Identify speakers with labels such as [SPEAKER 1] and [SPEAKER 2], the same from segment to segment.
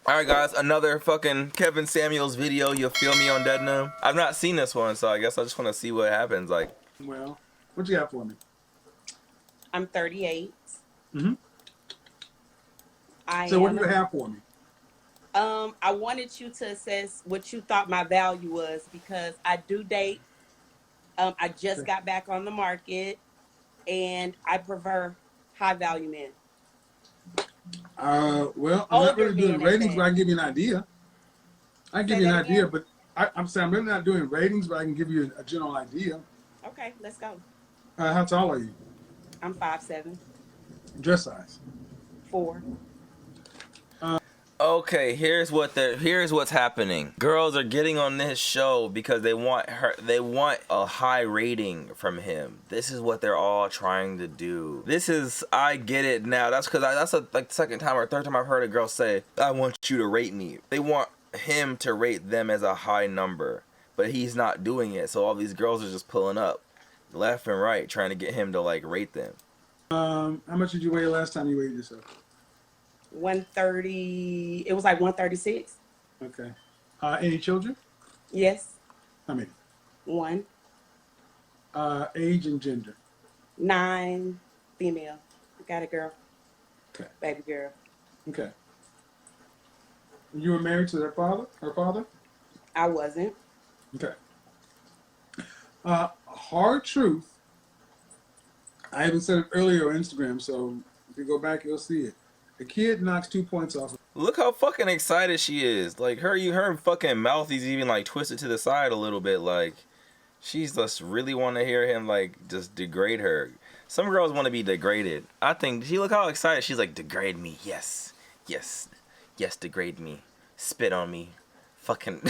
[SPEAKER 1] Alright guys, another fucking Kevin Samuels video. You feel me on Deadnam? I've not seen this one, so I guess I just want to see what happens. Like,
[SPEAKER 2] Well, what you got for me?
[SPEAKER 3] I'm 38.
[SPEAKER 2] Mm-hmm.
[SPEAKER 3] I
[SPEAKER 2] So
[SPEAKER 3] am.
[SPEAKER 2] what do you have for me?
[SPEAKER 3] I wanted you to assess what you thought my value was because I do date. I just got back on the market, and I prefer high value men.
[SPEAKER 2] Well, I'm not
[SPEAKER 3] Older
[SPEAKER 2] really doing
[SPEAKER 3] men at
[SPEAKER 2] ratings, but I
[SPEAKER 3] that.
[SPEAKER 2] can give you an idea. I can give
[SPEAKER 3] Say
[SPEAKER 2] you an
[SPEAKER 3] that
[SPEAKER 2] idea,
[SPEAKER 3] again.
[SPEAKER 2] but I'm saying I'm really not doing ratings, but I can give you a general idea.
[SPEAKER 3] Okay, let's go.
[SPEAKER 2] How tall are you?
[SPEAKER 3] I'm 5'7",
[SPEAKER 2] Dress size?
[SPEAKER 3] 4.
[SPEAKER 1] okay, here's what's happening. Girls are getting on this show because they want a high rating from him. This is what they're all trying to do. I get it now. That's because that's like the second time or third time I've heard a girl say, I want you to rate me. They want him to rate them as a high number, but he's not doing it. So all these girls are just pulling up left and right trying to get him to like rate them.
[SPEAKER 2] How much did you weigh last time you weighed yourself?
[SPEAKER 3] 130. It was like 136.
[SPEAKER 2] Okay. Any children?
[SPEAKER 3] Yes.
[SPEAKER 2] How many?
[SPEAKER 3] 1.
[SPEAKER 2] Age and gender?
[SPEAKER 3] 9. Female. Got a girl.
[SPEAKER 2] Okay.
[SPEAKER 3] Baby girl.
[SPEAKER 2] Okay. You were married to her father?
[SPEAKER 3] I wasn't.
[SPEAKER 2] Okay. Hard truth. I even said it earlier on Instagram, so if you go back, you'll see it. The kid knocks 2 points off.
[SPEAKER 1] Look how fucking excited she is. Like her fucking mouth is even like twisted to the side a little bit. Like she's just really want to hear him like just degrade her. Some girls want to be degraded. I think she look how excited she's like, degrade me, yes, yes, yes, degrade me, spit on me, fucking.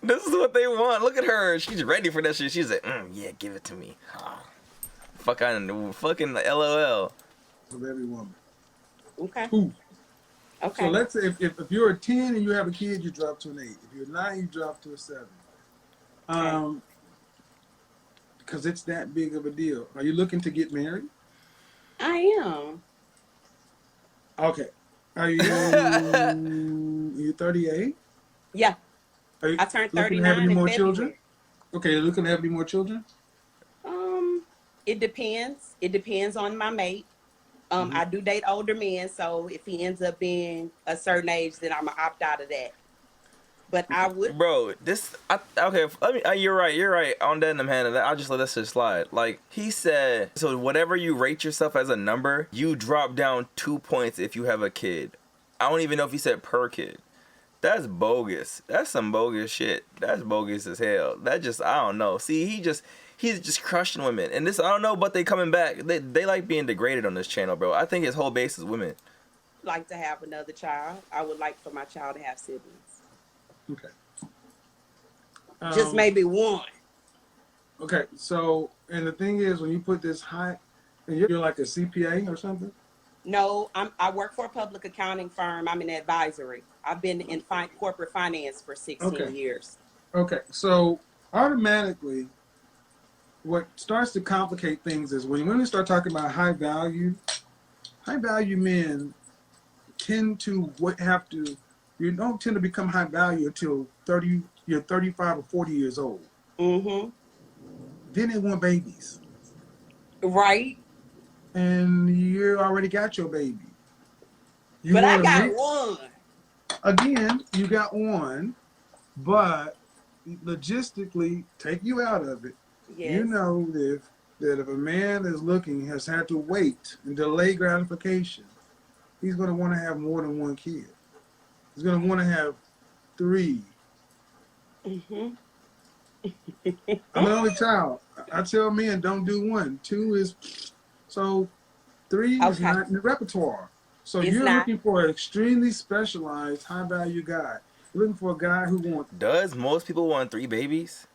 [SPEAKER 1] This is what they want. Look at her. She's ready for that shit. She's like, yeah, give it to me. Fucking LOL.
[SPEAKER 2] Of every woman.
[SPEAKER 3] Okay.
[SPEAKER 2] Ooh.
[SPEAKER 3] Okay.
[SPEAKER 2] So let's say if you're a 10 and you have a kid, you drop to an 8. If you're 9, you drop to a 7. Because it's that big of a deal. Are you looking to get married?
[SPEAKER 3] I am.
[SPEAKER 2] Okay. Are you 38?
[SPEAKER 3] Yeah.
[SPEAKER 2] Are you
[SPEAKER 3] I turned
[SPEAKER 2] looking to have
[SPEAKER 3] 39
[SPEAKER 2] any
[SPEAKER 3] in
[SPEAKER 2] more
[SPEAKER 3] February.
[SPEAKER 2] children? Okay, you're looking to have any more children?
[SPEAKER 3] It depends. It depends on my mate. I do date older men, so if he ends up being a certain age, then I'm gonna opt out of that. But I would.
[SPEAKER 1] Bro, okay. You're right. On that, hand, I'll just let this shit slide. Like he said, so whatever you rate yourself as a number, you drop down 2 points if you have a kid. I don't even know if he said per kid. That's bogus. That's some bogus shit. That's bogus as hell. I don't know. See, he's just crushing women. And this, I don't know, but they coming back. They like being degraded on this channel, bro. I think his whole base is women.
[SPEAKER 3] Like to have another child. I would like for my child to have siblings.
[SPEAKER 2] Okay.
[SPEAKER 3] Just maybe one.
[SPEAKER 2] Okay, so, and the thing is, when you put this high, and you're like a CPA or something?
[SPEAKER 3] No, I work for a public accounting firm. I'm in advisory. I've been in corporate finance for 16 years.
[SPEAKER 2] Okay, so automatically, what starts to complicate things is when women start talking about high value men tend to you don't tend to become high value until you're 35 or 40 years old.
[SPEAKER 3] Mm-hmm.
[SPEAKER 2] Then they want babies.
[SPEAKER 3] Right.
[SPEAKER 2] And you already got your baby.
[SPEAKER 3] But I got one.
[SPEAKER 2] Again, you got one, but logistically, take you out of it.
[SPEAKER 3] Yes.
[SPEAKER 2] You know that if a man is looking, has had to wait and delay gratification, he's going to want to have more than one kid. He's going to want to have 3.
[SPEAKER 3] Mm-hmm.
[SPEAKER 2] I'm an only child. I tell men don't do 1. 2 is so 3 is not in the repertoire. So you're looking for an extremely specialized, high value guy. You're looking for a guy who wants.
[SPEAKER 1] Does most people want 3 babies?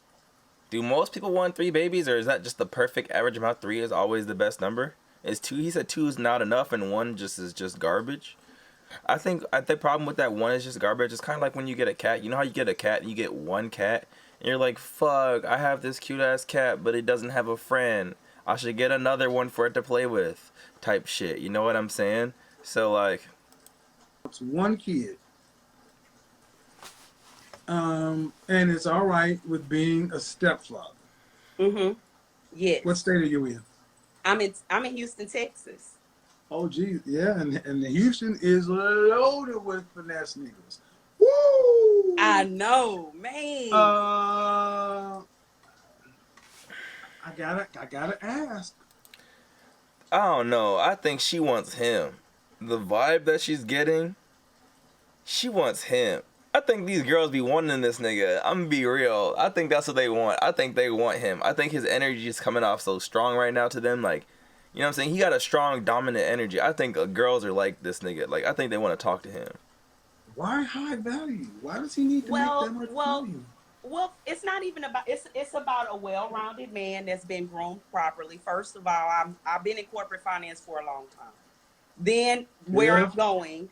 [SPEAKER 1] Do most people want 3 babies, or is that just the perfect average amount? 3 is always the best number. Is 2? He said 2 is not enough, and 1 is just garbage. I think the problem with that 1 is just garbage. It's kind of like when you get a cat. You know how you get a cat and you get one cat, and you're like, fuck, I have this cute ass cat, but it doesn't have a friend. I should get another one for it to play with, type shit. You know what I'm saying? So like,
[SPEAKER 2] It's one kid. And it's all right with being a stepfather.
[SPEAKER 3] Mm-hmm.
[SPEAKER 2] What
[SPEAKER 3] Yes.
[SPEAKER 2] state are you in?
[SPEAKER 3] I'm in Houston, Texas.
[SPEAKER 2] Oh, geez, yeah, and Houston is loaded with finesse niggas. Woo!
[SPEAKER 3] I know, man.
[SPEAKER 2] Uh, I gotta ask.
[SPEAKER 1] I don't know. I think she wants him. The vibe that she's getting, she wants him. I think these girls be wanting this nigga. I'm gonna be real. I think that's what they want. I think they want him. I think his energy is coming off so strong right now to them. Like, you know what I'm saying? He got a strong, dominant energy. I think girls are like this nigga. Like, I think they want to talk to him.
[SPEAKER 2] Why high value? Why does he need to make that
[SPEAKER 3] Well,
[SPEAKER 2] much
[SPEAKER 3] well,
[SPEAKER 2] money?
[SPEAKER 3] well. It's not even about. It's about a well-rounded man that's been groomed properly. First of all, I've been in corporate finance for a long time. Then where I'm
[SPEAKER 2] Tiff,
[SPEAKER 3] going,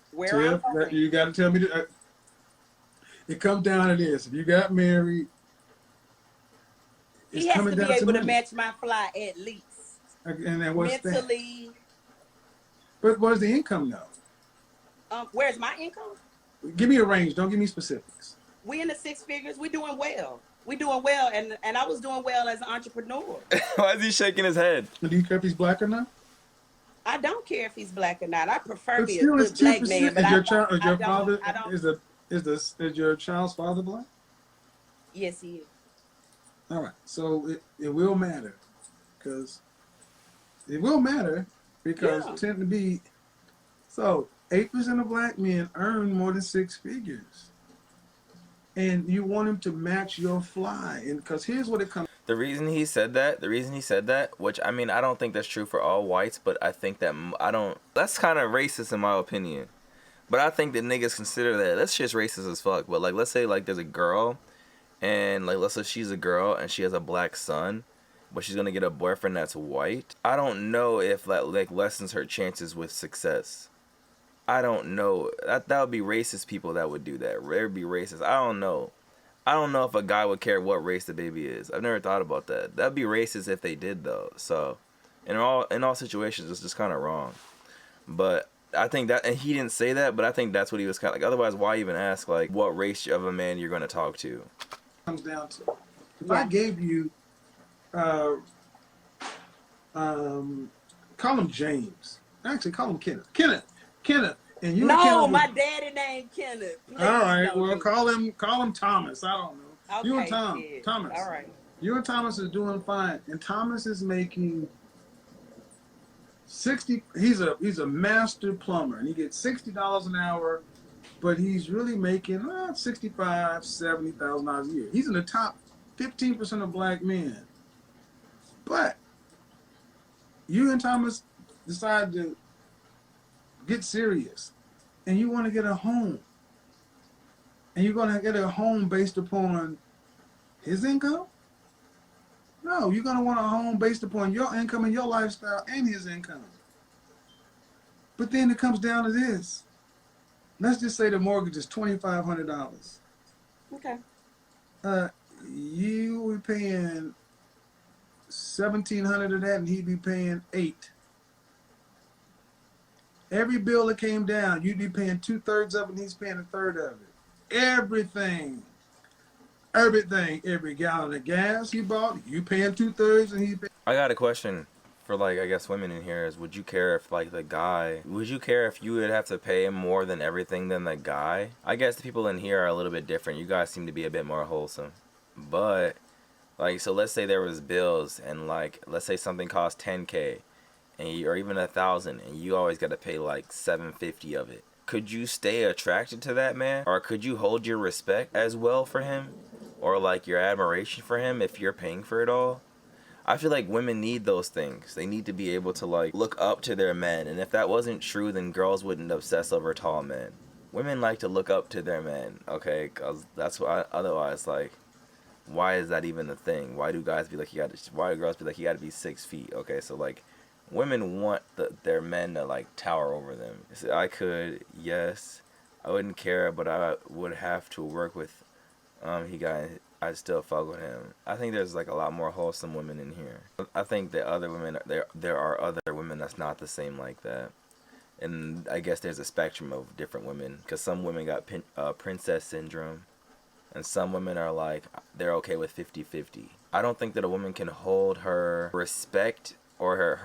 [SPEAKER 2] You got to tell me that. It comes down to this: if you got married, it's
[SPEAKER 3] he has
[SPEAKER 2] coming
[SPEAKER 3] to be
[SPEAKER 2] down to
[SPEAKER 3] able to
[SPEAKER 2] money.
[SPEAKER 3] match my fly at least
[SPEAKER 2] And then what's that?
[SPEAKER 3] mentally.
[SPEAKER 2] But what's the income now?
[SPEAKER 3] Where's my income?
[SPEAKER 2] Give me a range. Don't give me specifics.
[SPEAKER 3] We in the six figures. We doing well. We doing well, and I was doing well as an entrepreneur.
[SPEAKER 1] Why is he shaking his head?
[SPEAKER 2] Do you care if he's black or not?
[SPEAKER 3] I don't care if he's black or not. I prefer
[SPEAKER 2] But
[SPEAKER 3] me a
[SPEAKER 2] still, it's
[SPEAKER 3] good black man,
[SPEAKER 2] 10%.
[SPEAKER 3] but
[SPEAKER 2] Is
[SPEAKER 3] I
[SPEAKER 2] your
[SPEAKER 3] don't.
[SPEAKER 2] child? Is
[SPEAKER 3] I
[SPEAKER 2] your
[SPEAKER 3] don't.
[SPEAKER 2] father?
[SPEAKER 3] I don't.
[SPEAKER 2] Is your child's father black?
[SPEAKER 3] Yes, he is.
[SPEAKER 2] All right. So it will matter, because it will matter because
[SPEAKER 3] Yeah.
[SPEAKER 2] tend to be so 8% of black men earn more than six figures, and you want him to match your fly, and because here's what it comes.
[SPEAKER 1] The reason he said that, which I mean, I don't think that's true for all whites, but I think that that's kind of racist in my opinion. But I think that niggas consider that's just racist as fuck. But like, let's say like there's a girl, and like let's say she's a girl and she has a black son, but she's gonna get a boyfriend that's white. I don't know if that like lessens her chances with success. I don't know. That would be racist people that would do that. It would be racist. I don't know. I don't know if a guy would care what race the baby is. I've never thought about that. That'd be racist if they did though. So, in all situations, it's just kind of wrong. But I think that, and he didn't say that, but I think that's what he was kind of like. Otherwise, why even ask like what race of a man you're going to talk to?
[SPEAKER 2] Comes down to if I
[SPEAKER 3] Yeah.
[SPEAKER 2] gave you, uh, call him James. Actually, call him Kenneth. Kenneth, and you and
[SPEAKER 3] No,
[SPEAKER 2] Kenneth.
[SPEAKER 3] my daddy named Kenneth. Please
[SPEAKER 2] All right.
[SPEAKER 3] don't
[SPEAKER 2] Well,
[SPEAKER 3] do
[SPEAKER 2] call him Thomas. I don't know.
[SPEAKER 3] it.
[SPEAKER 2] You and
[SPEAKER 3] Okay, yeah.
[SPEAKER 2] Thomas.
[SPEAKER 3] All right.
[SPEAKER 2] You and Thomas is doing fine, and Thomas is making 60. He's a master plumber, and he gets $60 an hour, but he's really making 65, $70,000 a year. He's in the top 15% of black men. But you and Thomas decide to get serious, and you want to get a home, and you're going to get a home based upon his income. No, you're going to want a home based upon your income and your lifestyle and his income. But then it comes down to this. Let's just say the mortgage is $2,500.
[SPEAKER 3] Okay.
[SPEAKER 2] You will be paying $1,700 of that, and he'd be paying $800. Every bill that came down, you'd be paying 2/3 of it, and he's paying 1/3 of it. Everything. Every gallon of gas you bought, you paying 2/3, and he's paying.
[SPEAKER 1] I got a question for like I guess women in here is would you care if like would you care if you would have to pay him more than everything than the guy? I guess the people in here are a little bit different. You guys seem to be a bit more wholesome. But like so let's say there was bills and like let's say something cost 10K and or even 1,000 and you always got to pay like 750 of it. Could you stay attracted to that man or could you hold your respect as well for him or like your admiration for him if you're paying for it all? I feel like women need those things. They need to be able to like look up to their men, and if that wasn't true, then girls wouldn't obsess over tall men. Women like to look up to their men, okay? Cause that's why. Otherwise, like, why is that even a thing? Why do guys be like you got to? Why do girls be like you got to be 6 feet? Okay, so like, women want their men to like tower over them. So I could, yes, I wouldn't care, but I would have to work with. He got I'd still fuck with him. I think there's like a lot more wholesome women in here. I think that other women, there are other women that's not the same like that. And I guess there's a spectrum of different women, because some women got princess syndrome, and some women are like, they're okay with 50-50. I don't think that a woman can hold her respect or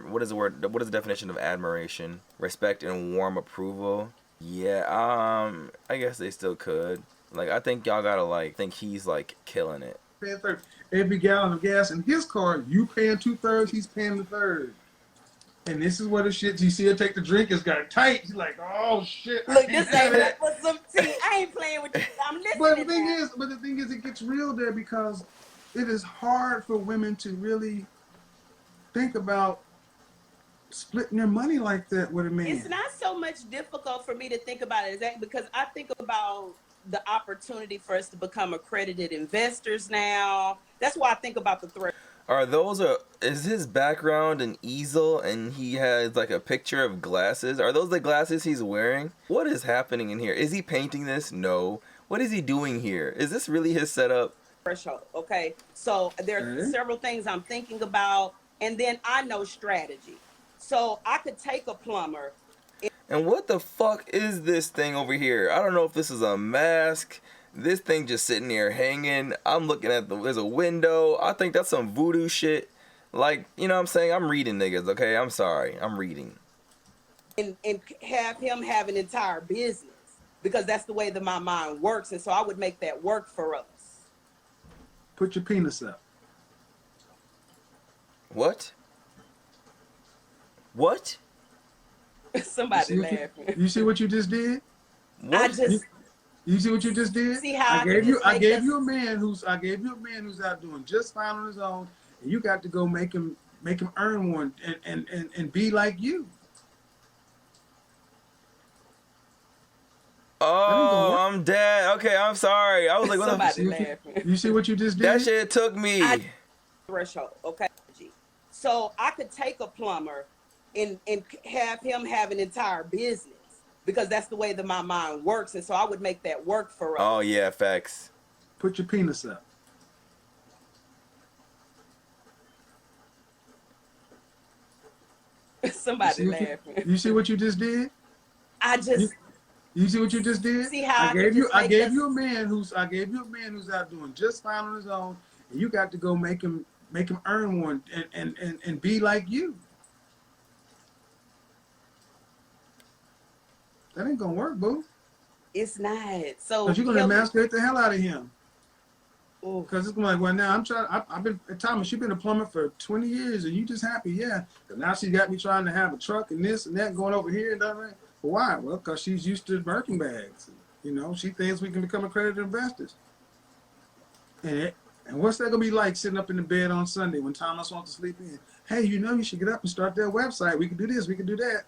[SPEAKER 1] what is the word? What is the definition of admiration? Respect and warm approval. Yeah, I guess they still could. Like, I think y'all gotta like think he's like killing it.
[SPEAKER 2] Paying third. Every gallon of gas in his car, you paying 2/3, he's paying the third. And this is what the shit you see her take the drink. It's got tight. She's like, oh shit.
[SPEAKER 3] Look, this ain't like for some tea. I ain't playing with you. I'm listening.
[SPEAKER 2] But the thing is, it gets real there because it is hard for women to really think about splitting their money like that with a man.
[SPEAKER 3] It's not so much difficult for me to think about it exactly because I think about the opportunity for us to become accredited investors now. That's why I think about the threat.
[SPEAKER 1] Is his background an easel and he has like a picture of glasses? Are those the glasses he's wearing? What is happening in here? Is he painting this? No. What is he doing here? Is this really his setup?
[SPEAKER 3] Threshold. Okay. So there are several things I'm thinking about, and then I know strategy. So I could take a plumber.
[SPEAKER 1] And what the fuck is this thing over here? I don't know if this is a mask. This thing just sitting there hanging. I'm looking at there's a window. I think that's some voodoo shit. Like, you know what I'm saying? I'm reading niggas, okay? I'm sorry. I'm reading.
[SPEAKER 3] And have him have an entire business because that's the way that my mind works. And so I would make that work for us.
[SPEAKER 2] Put your penis up.
[SPEAKER 1] What? What?
[SPEAKER 3] Somebody laughing.
[SPEAKER 2] You see what you just did?
[SPEAKER 1] What?
[SPEAKER 2] You see what you just did?
[SPEAKER 3] See how
[SPEAKER 2] I gave you a man who's out doing just fine on his own, and you got to go make him earn one and be like you.
[SPEAKER 1] Oh, I'm dead. Okay, I'm sorry. I was like, what
[SPEAKER 3] Somebody laughing.
[SPEAKER 2] You see what you just did?
[SPEAKER 1] That shit took me.
[SPEAKER 3] Threshold. Okay. So I could take a plumber and have him have an entire business because that's the way that my mind works. And so I would make that work for us.
[SPEAKER 1] Oh, yeah, facts.
[SPEAKER 2] Put your penis up.
[SPEAKER 3] Somebody laughing.
[SPEAKER 2] You see what you just did? You see what you just did?
[SPEAKER 3] See how
[SPEAKER 2] I gave you a man who's out doing just fine on his own, and you got to go make him earn one and be like you. That ain't gonna work, boo.
[SPEAKER 3] It's not. So
[SPEAKER 2] because you're gonna emasculate the hell out of him. Because it's like, well, now I've been, Thomas, you've been a plumber for 20 years and you just happy, yeah. But now she got me trying to have a truck and this and that going over here and that. Well, why? Well, because she's used to Birkin bags. You know, she thinks we can become accredited investors. And what's that gonna be like sitting up in the bed on Sunday when Thomas wants to sleep in? Hey, you know, you should get up and start that website. We can do this, we can do that.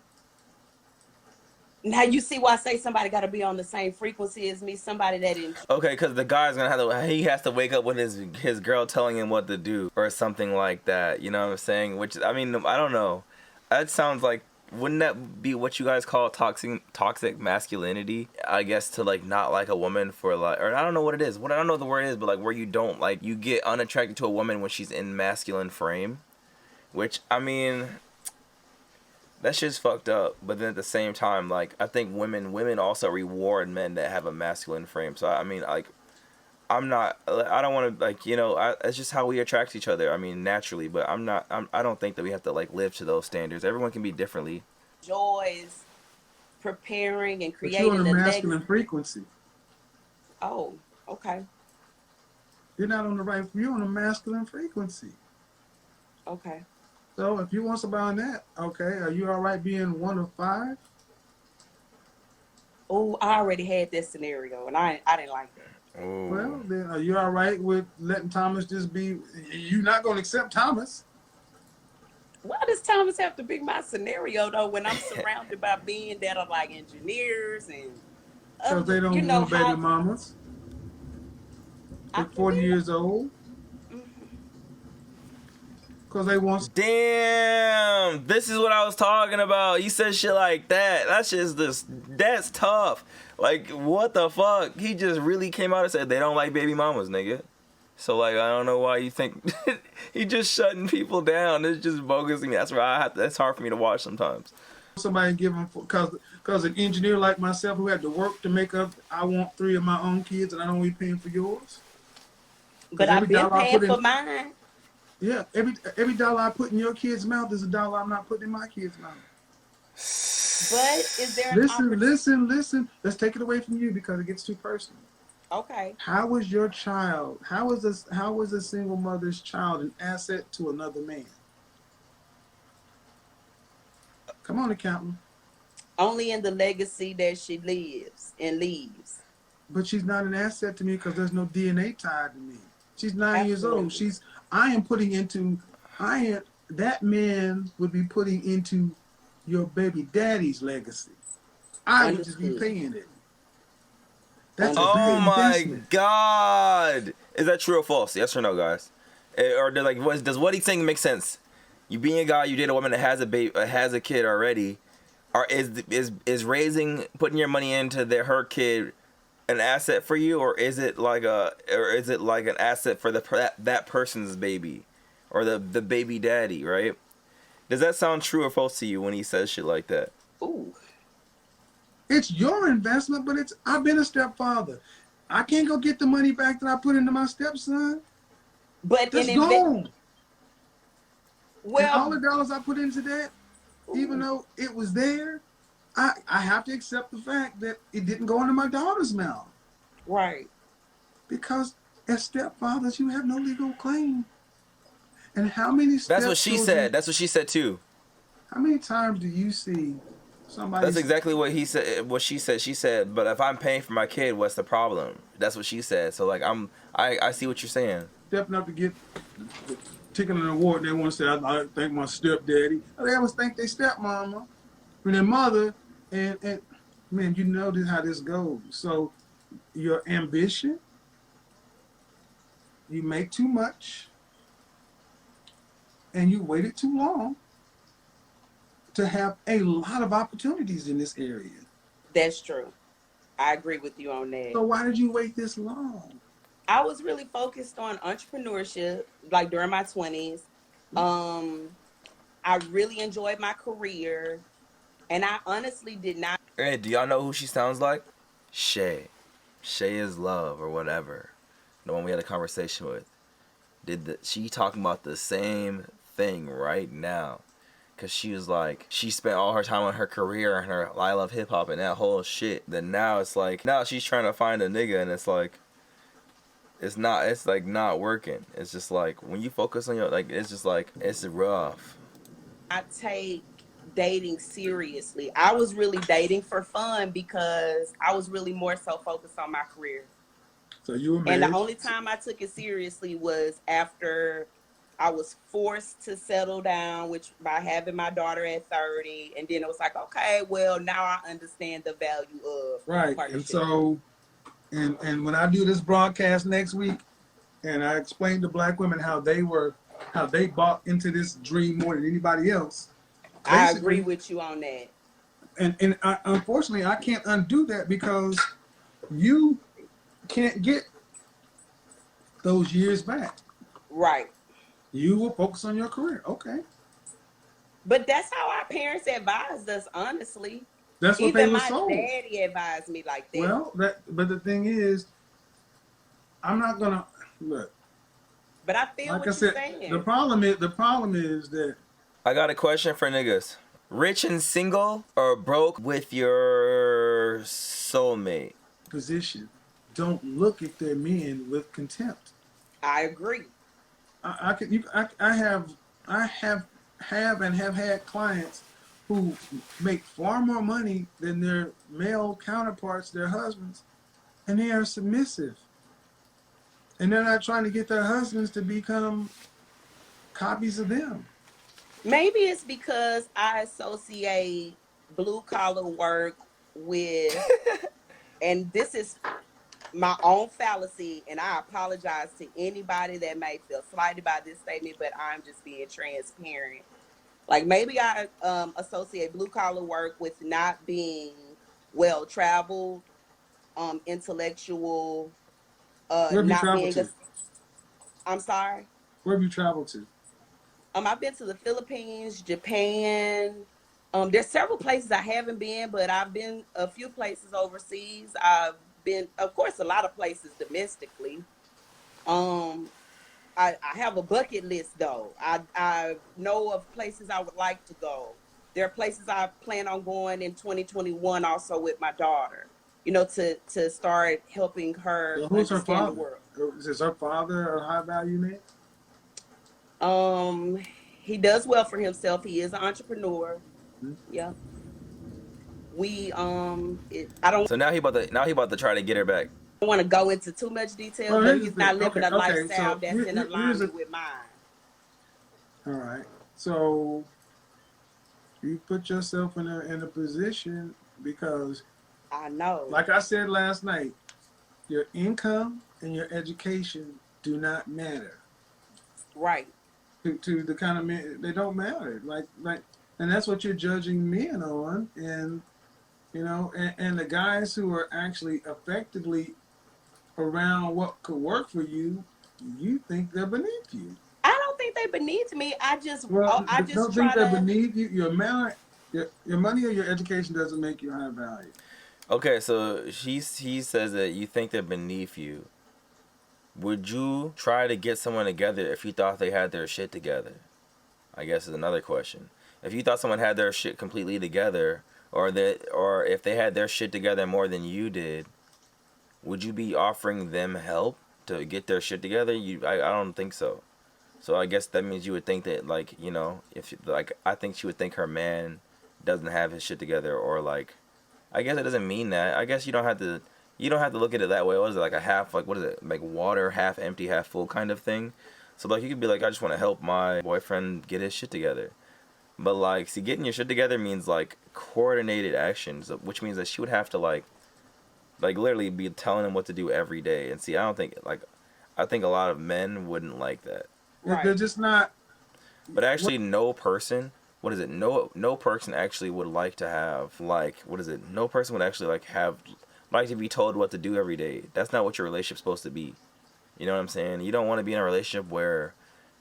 [SPEAKER 3] Now you see why I say somebody got to be on the same frequency as me. Somebody that didn't.
[SPEAKER 1] Okay, because the guy's gonna he has to wake up with his girl telling him what to do or something like that. You know what I'm saying? Which, I mean, I don't know. That sounds like, wouldn't that be what you guys call toxic masculinity? I guess to like not like a woman for like, or I don't know what it is. I don't know what the word is, but like where you don't like, you get unattracted to a woman when she's in masculine frame. Which, I mean, that shit's fucked up. But then at the same time, like, I think women also reward men that have a masculine frame. So, I mean, like, I don't want to, like, you know, it's just how we attract each other. I mean, naturally, but I don't think that we have to, like, live to those standards. Everyone can be differently.
[SPEAKER 3] Joys, preparing and creating.
[SPEAKER 2] But you're on a masculine frequency.
[SPEAKER 3] Oh, okay.
[SPEAKER 2] You're not on the right, you're on a masculine frequency.
[SPEAKER 3] Okay.
[SPEAKER 2] So if you want somebody on that, okay, are you all right being one of 5?
[SPEAKER 3] Oh, I already had this scenario, and I didn't like that.
[SPEAKER 1] Ooh.
[SPEAKER 2] Well, then are you all right with letting Thomas just be? You're not going to accept Thomas.
[SPEAKER 3] Why does Thomas have to be my scenario though? When I'm surrounded by being that are like engineers and
[SPEAKER 2] because they don't want baby mamas. They're 40 years old. Because they want.
[SPEAKER 1] Damn, this is what I was talking about. You said shit like that. That's tough. Like, what the fuck? He just really came out and said they don't like baby mamas, nigga. So like I don't know why you think he just shutting people down. It's just bogus to me. That's why that's hard for me to watch sometimes.
[SPEAKER 2] Somebody give them because an engineer like myself who had to work to make up. I want 3 of my own kids, and I don't be paying for yours.
[SPEAKER 3] But
[SPEAKER 2] Because
[SPEAKER 3] I've
[SPEAKER 2] every
[SPEAKER 3] been
[SPEAKER 2] dollar I
[SPEAKER 3] paying
[SPEAKER 2] put
[SPEAKER 3] for
[SPEAKER 2] in,
[SPEAKER 3] mine.
[SPEAKER 2] yeah, every dollar I put in your kid's mouth is a dollar I'm not putting in my kid's mouth.
[SPEAKER 3] But is there an
[SPEAKER 2] Listen,
[SPEAKER 3] opportunity?
[SPEAKER 2] listen, listen. Let's take it away from you because it gets too personal.
[SPEAKER 3] Okay.
[SPEAKER 2] How was your child? How was this? How was a single mother's child an asset to another man? Come on, accountant.
[SPEAKER 3] Only in the legacy that she lives and leaves.
[SPEAKER 2] But she's not an asset to me because there's no DNA tied to me. She's 9 years old.
[SPEAKER 3] Absolutely.
[SPEAKER 2] I am putting into, I am, that man would be putting into your baby daddy's legacy. I would just be
[SPEAKER 3] Understood.
[SPEAKER 2] paying it. That's a big
[SPEAKER 1] Oh
[SPEAKER 3] Understood.
[SPEAKER 1] my
[SPEAKER 2] investment.
[SPEAKER 1] god! Is that true or false? Yes or no, guys? Or like, does what he's saying make sense? You being a guy, you date a woman that has a baby, has a kid already. Or is raising, putting your money into her kid an asset for you, or is it like an asset for that person's baby, or the baby daddy, right? Does that sound true or false to you when he says shit like that?
[SPEAKER 3] Ooh.
[SPEAKER 2] It's your investment, but I've been a stepfather. I can't go get the money back that I put into my stepson.
[SPEAKER 3] But
[SPEAKER 2] That's gone. And all
[SPEAKER 3] well,
[SPEAKER 2] the dollars I put into that, even
[SPEAKER 3] ooh,
[SPEAKER 2] though it was there, I have to accept the fact that it didn't go into my daughter's mouth.
[SPEAKER 3] right.
[SPEAKER 2] Because as stepfathers, you have no legal claim. And how many
[SPEAKER 1] That's what she said.
[SPEAKER 2] stepchildren,
[SPEAKER 1] That's what she said too.
[SPEAKER 2] how many times do you see
[SPEAKER 1] That's
[SPEAKER 2] somebody's
[SPEAKER 1] exactly what he said. What she said. She said, "But if I'm paying for my kid, what's the problem?" That's what she said. So like, I see what you're saying.
[SPEAKER 2] stepping up to get the ticket an award and they want to say, I thank my stepdaddy. They always thank their stepmama and their mother. And man, you know how this goes. So your ambition, you make too much, and you waited too long to have a lot of opportunities in this area.
[SPEAKER 3] That's true. I agree with you on that.
[SPEAKER 2] So why did you wait this long?
[SPEAKER 3] I was really focused on entrepreneurship, like during my 20s. Um, I really enjoyed my career, and I honestly did not.
[SPEAKER 1] Hey, do y'all know who she sounds like? Shay. Shay is love or whatever. The one we had a conversation with. She talking about the same thing right now? Cause she was like, she spent all her time on her career and her I love hip hop and that whole shit. Then now it's like, now she's trying to find a nigga and it's like, it's like not working. It's just like when you focus on your like, it's just like it's rough.
[SPEAKER 3] I take dating seriously. I was really dating for fun because I was really more so focused on my career.
[SPEAKER 2] So you were
[SPEAKER 3] And the
[SPEAKER 2] married.
[SPEAKER 3] only time I took it seriously was after I was forced to settle down, which by having my daughter at 30. And then it was like, okay, well, now I understand the value of
[SPEAKER 2] Right. And
[SPEAKER 3] partnership.
[SPEAKER 2] so, and when I do this broadcast next week, and I explain to black women how they bought into this dream more than anybody else,
[SPEAKER 3] I agree
[SPEAKER 2] basically,
[SPEAKER 3] with you on that.
[SPEAKER 2] and unfortunately, I can't undo that because you can't get those years back.
[SPEAKER 3] Right.
[SPEAKER 2] You will focus on your career. Okay.
[SPEAKER 3] But that's how our parents advised us, honestly.
[SPEAKER 2] That's what they
[SPEAKER 3] Even
[SPEAKER 2] were
[SPEAKER 3] my
[SPEAKER 2] sold.
[SPEAKER 3] daddy advised me like that.
[SPEAKER 2] Well, but the thing is, I'm not gonna look.
[SPEAKER 3] But I feel
[SPEAKER 2] Like I
[SPEAKER 3] what you're
[SPEAKER 2] said,
[SPEAKER 3] saying.
[SPEAKER 2] the problem is that
[SPEAKER 1] I got a question for niggas. Rich and single or broke with your soulmate?
[SPEAKER 2] position don't look at their men with contempt.
[SPEAKER 3] I agree.
[SPEAKER 2] I can you I have and have had clients who make far more money than their male counterparts, their husbands, and they are submissive. And they're not trying to get their husbands to become copies of them.
[SPEAKER 3] Maybe it's because I associate blue collar work with, and this is my own fallacy, and I apologize to anybody that may feel slighted by this statement, but I'm just being transparent. Like maybe I associate blue collar work with not being well traveled, intellectual,
[SPEAKER 2] Where have you
[SPEAKER 3] not
[SPEAKER 2] traveled
[SPEAKER 3] being a
[SPEAKER 2] to?
[SPEAKER 3] I'm sorry.
[SPEAKER 2] Where have you traveled to?
[SPEAKER 3] I've been to the Philippines, Japan. There's several places I haven't been, but I've been a few places overseas. I've been, of course, a lot of places domestically. Um, I have a bucket list though. I know of places I would like to go. There are places I plan on going in 2021 also with my daughter, to start helping her
[SPEAKER 2] So who's her
[SPEAKER 3] understand the
[SPEAKER 2] father?
[SPEAKER 3] world.
[SPEAKER 2] Is her father a high value man?
[SPEAKER 3] Um, he does well for himself. He is an entrepreneur.
[SPEAKER 2] Hmm?
[SPEAKER 3] Yeah. I don't
[SPEAKER 1] So now he about to try to get her back.
[SPEAKER 3] want to go into too much detail,
[SPEAKER 2] Well,
[SPEAKER 3] but
[SPEAKER 2] here's the
[SPEAKER 3] he's
[SPEAKER 2] thing.
[SPEAKER 3] not living
[SPEAKER 2] Okay,
[SPEAKER 3] a
[SPEAKER 2] okay.
[SPEAKER 3] lifestyle
[SPEAKER 2] So
[SPEAKER 3] that's in
[SPEAKER 2] here's
[SPEAKER 3] alignment
[SPEAKER 2] the.
[SPEAKER 3] with mine.
[SPEAKER 2] All right. So you put yourself in a position because,
[SPEAKER 3] I know.
[SPEAKER 2] like I said last night, your income and your education do not matter
[SPEAKER 3] Right.
[SPEAKER 2] to the kind of men. They don't matter. And that's what you're judging men on, and and the guys who are actually effectively around what could work for you, you think they're beneath you.
[SPEAKER 3] I don't think they beneath me.
[SPEAKER 2] Well,
[SPEAKER 3] I just
[SPEAKER 2] don't think
[SPEAKER 3] try
[SPEAKER 2] they're
[SPEAKER 3] to.
[SPEAKER 2] beneath you. Your money or your education doesn't make you high value.
[SPEAKER 1] Okay, so he says that you think they're beneath you. Would you try to get someone together if you thought they had their shit together? I guess is another question. If you thought someone had their shit completely together, or if they had their shit together more than you did, would you be offering them help to get their shit together? I don't think so. So I guess that means you would think that, like, if like, I think she would think her man doesn't have his shit together, or like, I guess it doesn't mean that. I guess you don't have to look at it that way. What is it, like a half, like, what is it, like water half empty half full kind of thing? So like, you could be like, I just want to help my boyfriend get his shit together. But like, see, getting your shit together means like coordinated actions, which means that she would have to like literally be telling him what to do every day. And see, I don't think like, I think a lot of men wouldn't like that.
[SPEAKER 2] They're
[SPEAKER 3] Right.
[SPEAKER 2] just not.
[SPEAKER 1] But actually, no person, what is it? No person actually would like to have, like, what is it? No person would actually like to be told what to do every day. That's not what your relationship's supposed to be. You know what I'm saying? You don't want to be in a relationship where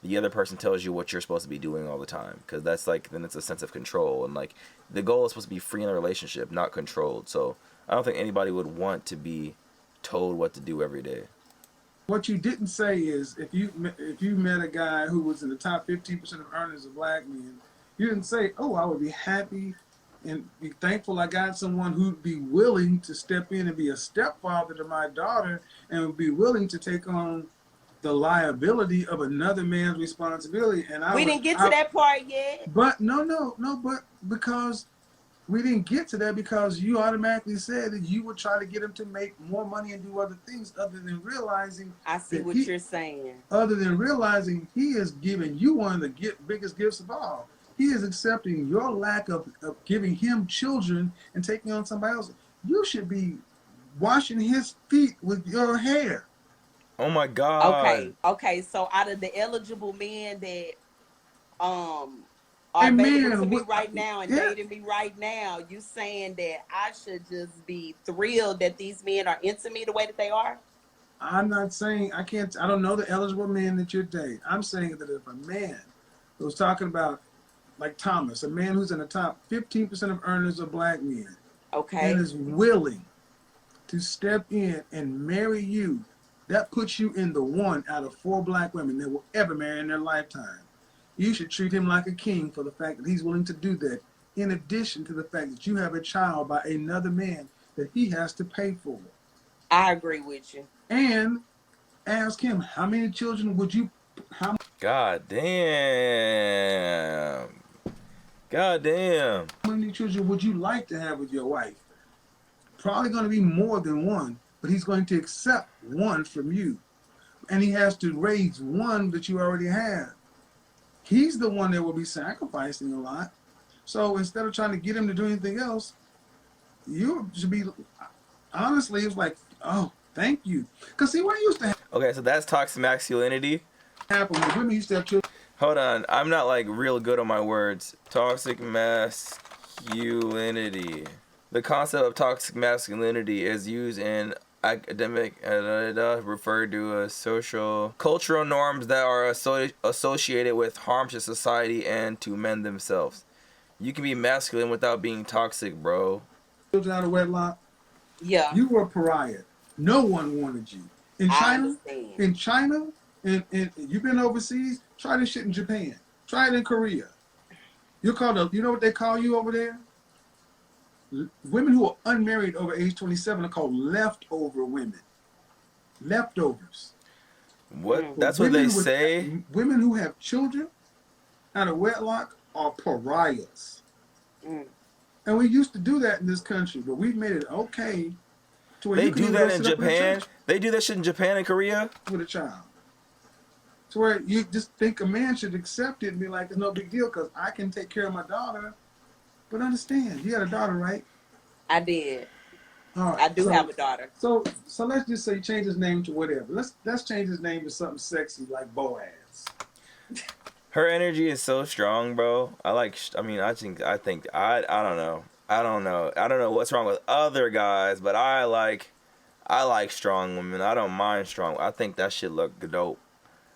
[SPEAKER 1] the other person tells you what you're supposed to be doing all the time, because that's like, then it's a sense of control, and like, the goal is supposed to be free in a relationship, not controlled. So I don't think anybody would want to be told what to do every day.
[SPEAKER 2] What you didn't say is if you met a guy who was in the top 15% of earners of black men, you didn't say, "Oh, I would be happy and be thankful I got someone who'd be willing to step in and be a stepfather to my daughter and would be willing to take on the liability of another man's responsibility." And
[SPEAKER 3] We didn't get to that part yet.
[SPEAKER 2] but no, but because we didn't get to that because you automatically said that you would try to get him to make more money and do other things
[SPEAKER 3] I see
[SPEAKER 2] that
[SPEAKER 3] what
[SPEAKER 2] he
[SPEAKER 3] you're saying.
[SPEAKER 2] other than realizing he is giving you one of the biggest gifts of all. He is accepting your lack of giving him children and taking on somebody else. You should be washing his feet with your hair.
[SPEAKER 1] Oh my God.
[SPEAKER 3] Okay. So out of the eligible men that um are
[SPEAKER 2] And
[SPEAKER 3] available to
[SPEAKER 2] man,
[SPEAKER 3] me right now and
[SPEAKER 2] yeah,
[SPEAKER 3] dating me right now, you saying that I should just be thrilled that these men are into me the way that they are?
[SPEAKER 2] I'm not saying I don't know the eligible men that you're dating. I'm saying that if a man who's talking about like Thomas, a man who's in the top 15% of earners of black men and
[SPEAKER 3] Okay.
[SPEAKER 2] is willing to step in and marry you, that puts you in the one out of four black women that will ever marry in their lifetime. You should treat him like a king for the fact that he's willing to do that, in addition to the fact that you have a child by another man that he has to pay for.
[SPEAKER 3] I agree with you.
[SPEAKER 2] And ask him, how many children would you, how
[SPEAKER 1] God damn. God damn.
[SPEAKER 2] many children would you like to have with your wife? Probably going to be more than one, but he's going to accept one from you. And he has to raise one that you already have. He's the one that will be sacrificing a lot. So instead of trying to get him to do anything else, you should be, honestly, it's like, oh, thank you. Because see, what used to
[SPEAKER 1] Okay, so that's toxic masculinity.
[SPEAKER 2] happen when women used to have children,
[SPEAKER 1] Hold on, I'm not like real good on my words. Toxic masculinity. The concept of toxic masculinity is used in academic refer to social cultural norms that are associated with harm to society and to men themselves. You can be masculine without being toxic, bro.
[SPEAKER 2] Children out of wedlock,
[SPEAKER 3] Yeah,
[SPEAKER 2] you were a pariah. No one wanted you. In
[SPEAKER 3] I
[SPEAKER 2] China,
[SPEAKER 3] understand.
[SPEAKER 2] and you've been overseas, try this shit in Japan. Try it in Korea. You're called you know what they call you over there? Women who are unmarried over age 27 are called leftover women. Leftovers.
[SPEAKER 1] What?
[SPEAKER 3] Mm.
[SPEAKER 1] That's what they
[SPEAKER 2] Women
[SPEAKER 1] say.
[SPEAKER 2] women who have children out of wedlock are pariahs.
[SPEAKER 3] Mm.
[SPEAKER 2] And we used to do that in this country, but we've made it okay to where
[SPEAKER 1] They
[SPEAKER 2] you can
[SPEAKER 1] do
[SPEAKER 2] even go
[SPEAKER 1] that in
[SPEAKER 2] sit up in a
[SPEAKER 1] Japan.
[SPEAKER 2] church
[SPEAKER 1] They do that shit in Japan and Korea.
[SPEAKER 2] with a child. To where you just think a man should accept it and be like, it's no big deal because I can take care of my daughter. But understand, you got a daughter, right?
[SPEAKER 3] I did.
[SPEAKER 2] All
[SPEAKER 3] I
[SPEAKER 2] right.
[SPEAKER 3] do have a daughter.
[SPEAKER 2] So let's just say change his name to whatever. Let's change his name to something sexy like Boaz.
[SPEAKER 1] Her energy is so strong, bro. I think I don't know. I don't know what's wrong with other guys, but I like strong women. I don't mind strong. I think that shit look dope.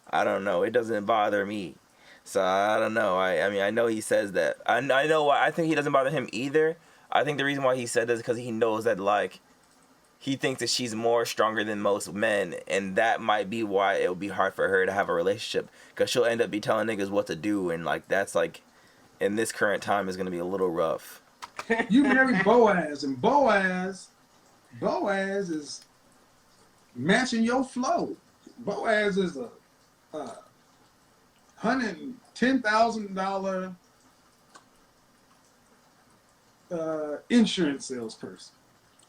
[SPEAKER 1] I don't know. It doesn't bother me. So I don't know. I mean, I know he says that. I know why. I think he doesn't bother him either. I think the reason why he said this is because he knows that, like, he thinks that she's more stronger than most men, and that might be why it would be hard for her to have a relationship, because she'll end up be telling niggas what to do, and, like, that's, like, in this current time is going to be a little rough.
[SPEAKER 2] You married Boaz, and Boaz is matching your flow. Boaz is a $110,000 insurance salesperson.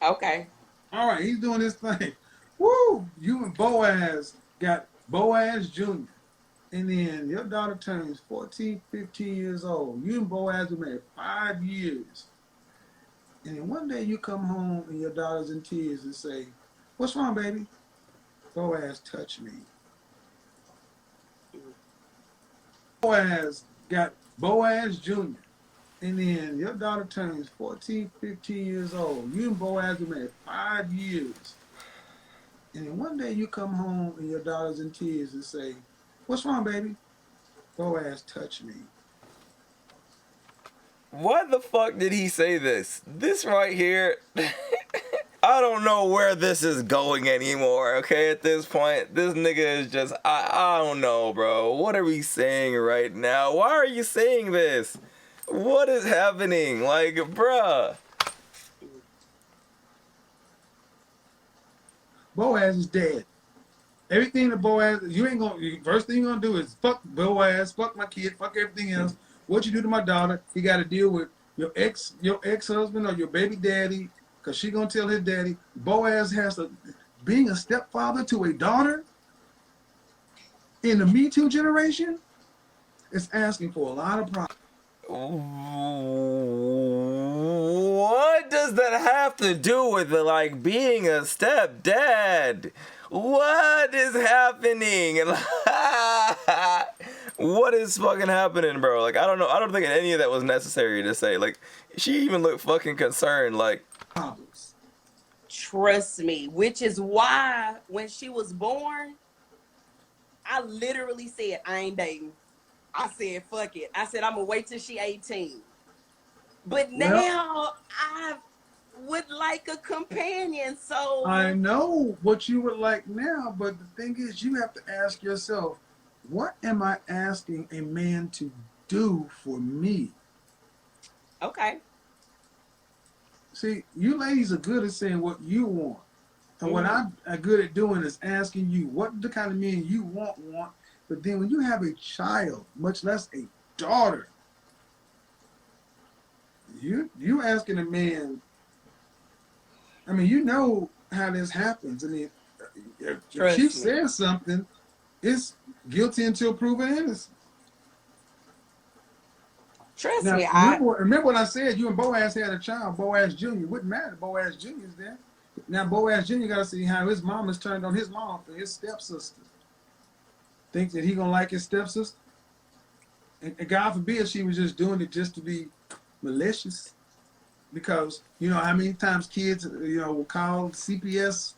[SPEAKER 3] Okay.
[SPEAKER 2] All right, he's doing his thing. Woo! You and Boaz got Boaz Jr. And then your daughter turns 14, 15 years old. You and Boaz were married 5 years. And then one day you come home and your daughter's in tears and say, "What's wrong, baby?" Boaz touched me. Boaz got Boaz Jr. And then your daughter turns 14, 15 years old. You and Boaz were married 5 years. And then one day you come home and your daughter's in tears and say, "What's wrong, baby?" Boaz touched me.
[SPEAKER 1] What the fuck did he say this? This right here, I don't know where this is going anymore, okay, at this point. This nigga is just, I don't know, bro. What are we saying right now? Why are you saying this? What is happening? Like, bruh.
[SPEAKER 2] Boaz is dead. Everything that Boaz, you ain't gonna, first thing you're gonna do is fuck Boaz, fuck my kid, fuck everything else. What you do to my daughter, he got to deal with your ex-husband or your baby daddy, because she gonna tell his daddy. Boaz has to, being a stepfather to a daughter in the Me Too generation, is asking for a lot of problems.
[SPEAKER 1] What does that have to do with, like, being a stepdad? What is happening? What is fucking happening, bro? Like, I don't know. I don't think any of that was necessary to say. Like, she even looked fucking concerned. Like,
[SPEAKER 2] Problems.
[SPEAKER 3] Trust me, which is why when she was born, I literally said, I ain't dating. I said, fuck it. I said, I'm going to wait till she 18. But now I would like a companion, so.
[SPEAKER 2] I know what you would like now, but the thing is, you have to ask yourself, what am I asking a man to do for me?
[SPEAKER 3] Okay.
[SPEAKER 2] See, you ladies are good at saying what you want. And what I'm good at doing is asking you what the kind of men you want. But then when you have a child, much less a daughter, you asking a man, I mean, you know how this happens. I mean, if she says something, it's guilty until proven innocent.
[SPEAKER 3] Trust
[SPEAKER 2] Now,
[SPEAKER 3] me,
[SPEAKER 2] remember what I said, you and Boaz had a child, Boaz Jr. Wouldn't matter, Boaz Jr. is there. Now, Boaz Jr. got to see how his mom has turned on his mom for his stepsister. Think that he going to like his stepsister? And God forbid she was just doing it just to be malicious. Because, you know, how many times kids, will call CPS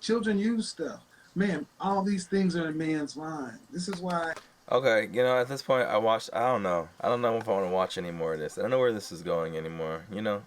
[SPEAKER 2] Children use stuff. Man, all these things are in man's mind. This is why.
[SPEAKER 1] Okay, you know, at this point, I don't know. I don't know if I want to watch any more of this. I don't know where this is going anymore. You know,